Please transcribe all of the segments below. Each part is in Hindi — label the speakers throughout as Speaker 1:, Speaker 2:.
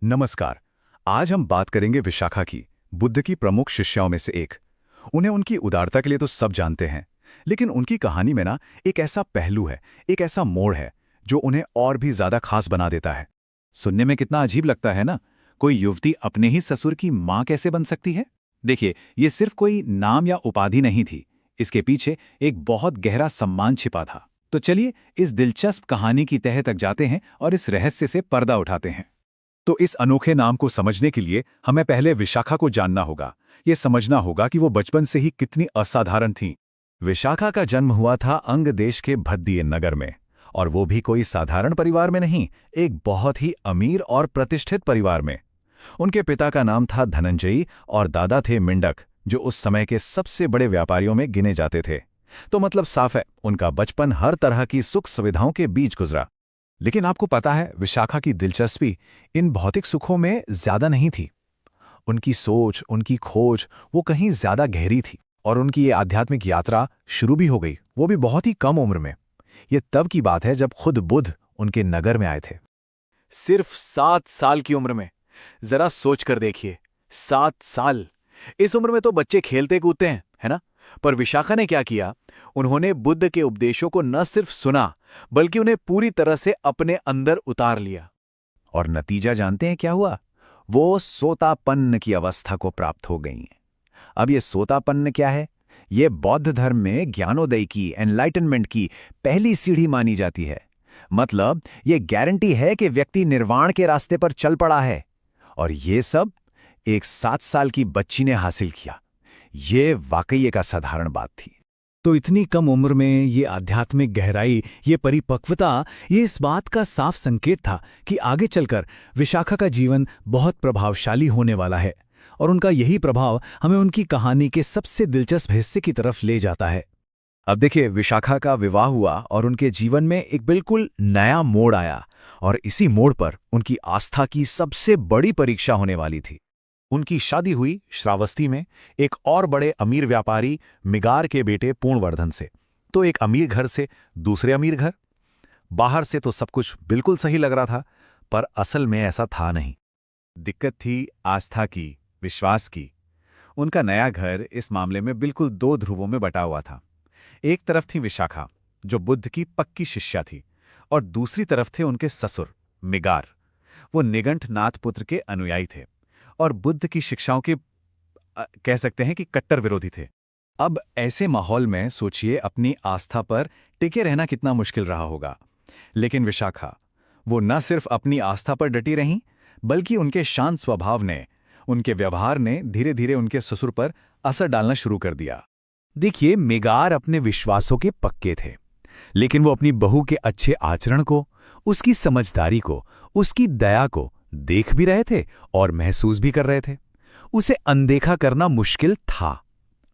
Speaker 1: नमस्कार। आज हम बात करेंगे विशाखा की, बुद्ध की प्रमुख शिष्याओं में से एक। उन्हें उनकी उदारता के लिए तो सब जानते हैं, लेकिन उनकी कहानी में ना एक ऐसा पहलू है, एक ऐसा मोड़ है जो उन्हें और भी ज्यादा खास बना देता है।
Speaker 2: सुनने में कितना अजीब लगता है ना। कोई युवती अपने ही ससुर की मां कैसे बन सकती है। देखिए, ये सिर्फ कोई नाम या उपाधि नहीं थी। इसके पीछे एक बहुत गहरा सम्मान छिपा था। तो चलिए इस दिलचस्प कहानी की तह तक जाते हैं और इस रहस्य से पर्दा उठाते हैं।
Speaker 1: तो इस अनोखे नाम को समझने के लिए हमें पहले विशाखा को जानना होगा। ये समझना होगा कि वो बचपन से ही कितनी असाधारण थीं। विशाखा का जन्म हुआ था अंग देश के भद्दिय नगर में, और वो भी कोई साधारण परिवार में नहीं, एक बहुत ही अमीर और प्रतिष्ठित परिवार में। उनके पिता का नाम था धनंजयी और दादा थे मिंडक, जो उस समय के सबसे बड़े व्यापारियों में गिने जाते थे। तो मतलब साफ है, उनका बचपन हर तरह की सुख सुविधाओं के बीच गुजरा। लेकिन आपको पता है, विशाखा की दिलचस्पी इन भौतिक सुखों में ज्यादा नहीं थी। उनकी सोच, उनकी खोज वो कहीं ज्यादा गहरी थी, और उनकी ये आध्यात्मिक यात्रा शुरू भी हो गई, वो भी बहुत ही कम उम्र में। ये तब की बात है जब खुद बुद्ध उनके नगर में आए थे।
Speaker 2: सिर्फ 7 साल की उम्र में। जरा सोच कर देखिए, 7 साल। इस उम्र में तो बच्चे खेलते कूदते हैं, है ना। पर विशाखा ने क्या किया? उन्होंने बुद्ध के उपदेशों को न सिर्फ सुना, बल्कि उन्हें पूरी तरह से अपने अंदर उतार लिया।
Speaker 1: और नतीजा जानते हैं क्या हुआ? वो सोतापन्न की अवस्था को प्राप्त हो गई हैं। अब ये सोतापन्न क्या है? ये बौद्ध धर्म में ज्ञानोदय की, एनलाइटनमेंट की पहली सीढ़ी मानी जाती है। मतलब ये गारंटी है कि व्यक्ति निर्वाण के रास्ते पर चल पड़ा है। और ये सब एक 7 साल की बच्ची ने हासिल किया। ये वाकई एक असाधारण बात थी। तो इतनी कम उम्र में ये आध्यात्मिक गहराई, ये परिपक्वता, ये इस बात का साफ संकेत था कि आगे चलकर विशाखा का जीवन बहुत प्रभावशाली होने वाला है। और उनका यही प्रभाव हमें उनकी कहानी के सबसे दिलचस्प हिस्से की तरफ ले जाता है। अब देखिए, विशाखा का विवाह हुआ और उनके जीवन में एक बिल्कुल नया मोड़ आया, और इसी मोड़ पर उनकी आस्था की सबसे बड़ी परीक्षा होने वाली थी।
Speaker 2: उनकी शादी हुई श्रावस्ती में एक और बड़े अमीर व्यापारी मिगार के बेटे पूर्णवर्धन से। तो एक अमीर घर से दूसरे अमीर घर। बाहर से तो सब कुछ बिल्कुल सही लग रहा था, पर असल में ऐसा था नहीं।
Speaker 1: दिक्कत थी आस्था की, विश्वास की। उनका नया घर इस मामले में बिल्कुल 2 ध्रुवों में बटा हुआ था। एक तरफ थी विशाखा, जो बुद्ध की पक्की शिष्या थी, और दूसरी तरफ थे उनके ससुर मिगार। वो निगंठ नाथ पुत्र के अनुयायी थे और बुद्ध की शिक्षाओं के कह सकते हैं कि कट्टर विरोधी थे। अब ऐसे माहौल में सोचिए, अपनी आस्था पर टिके रहना कितना मुश्किल रहा होगा। लेकिन विशाखा, वो न सिर्फ अपनी आस्था पर डटी रहीं, बल्कि उनके शांत स्वभाव ने, उनके व्यवहार ने धीरे धीरे उनके ससुर पर असर डालना शुरू कर दिया। देखिए, मिगार अपने विश्वासों के पक्के थे, लेकिन वो अपनी बहू के अच्छे आचरण को, उसकी समझदारी को, उसकी दया को देख भी रहे थे और महसूस भी कर रहे थे। उसे अनदेखा करना मुश्किल था।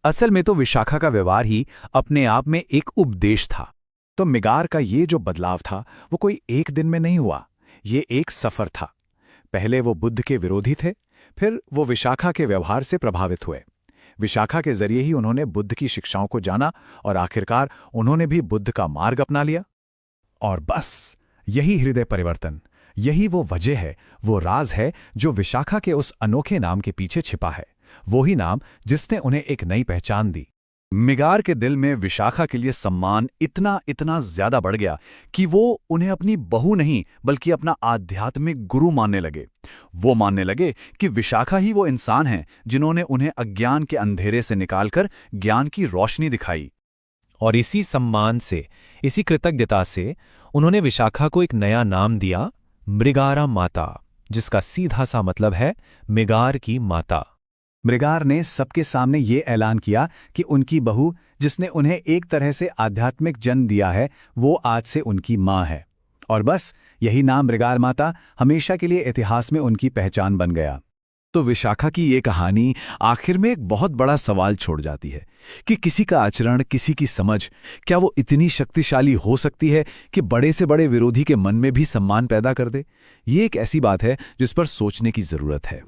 Speaker 1: असल में तो विशाखा का व्यवहार ही अपने आप में एक उपदेश था। तो मिगार का ये जो बदलाव था, वो कोई एक दिन में नहीं हुआ। ये एक सफर था। पहले वो बुद्ध के विरोधी थे, फिर वो विशाखा के व्यवहार से प्रभावित हुए। विशाखा के जरिए ही उन्होंने बुद्ध की शिक्षाओं को जाना, और आखिरकार उन्होंने भी बुद्ध का मार्ग अपना लिया। और बस यही हृदय परिवर्तन, यही वो वजह है, वो राज है जो विशाखा के उस अनोखे नाम के पीछे छिपा है। वो ही नाम जिसने उन्हें एक नई पहचान दी। मिगार के दिल में विशाखा के लिए सम्मान इतना इतना ज्यादा बढ़ गया कि वो उन्हें अपनी बहू नहीं, बल्कि अपना आध्यात्मिक गुरु मानने लगे। वो मानने लगे कि विशाखा ही वो इंसान हैं जिन्होंने उन्हें अज्ञान के अंधेरे से निकालकर ज्ञान की रोशनी दिखाई। और इसी सम्मान से, इसी कृतज्ञता से उन्होंने विशाखा को एक नया नाम दिया, मृगारा माता, जिसका सीधा सा मतलब है मिगार की माता। मृगार ने सबके सामने ये ऐलान किया कि उनकी बहू, जिसने उन्हें एक तरह से आध्यात्मिक जन्म दिया है, वो आज से उनकी माँ है। और बस यही नाम मृगार माता हमेशा के लिए इतिहास में उनकी पहचान बन गया। तो विशाखा की ये कहानी आखिर में एक बहुत बड़ा सवाल छोड़ जाती है कि किसी का आचरण, किसी की समझ, क्या वो इतनी शक्तिशाली हो सकती है कि बड़े से बड़े विरोधी के मन में भी सम्मान पैदा कर दे? ये एक ऐसी बात है जिस पर सोचने की जरूरत है।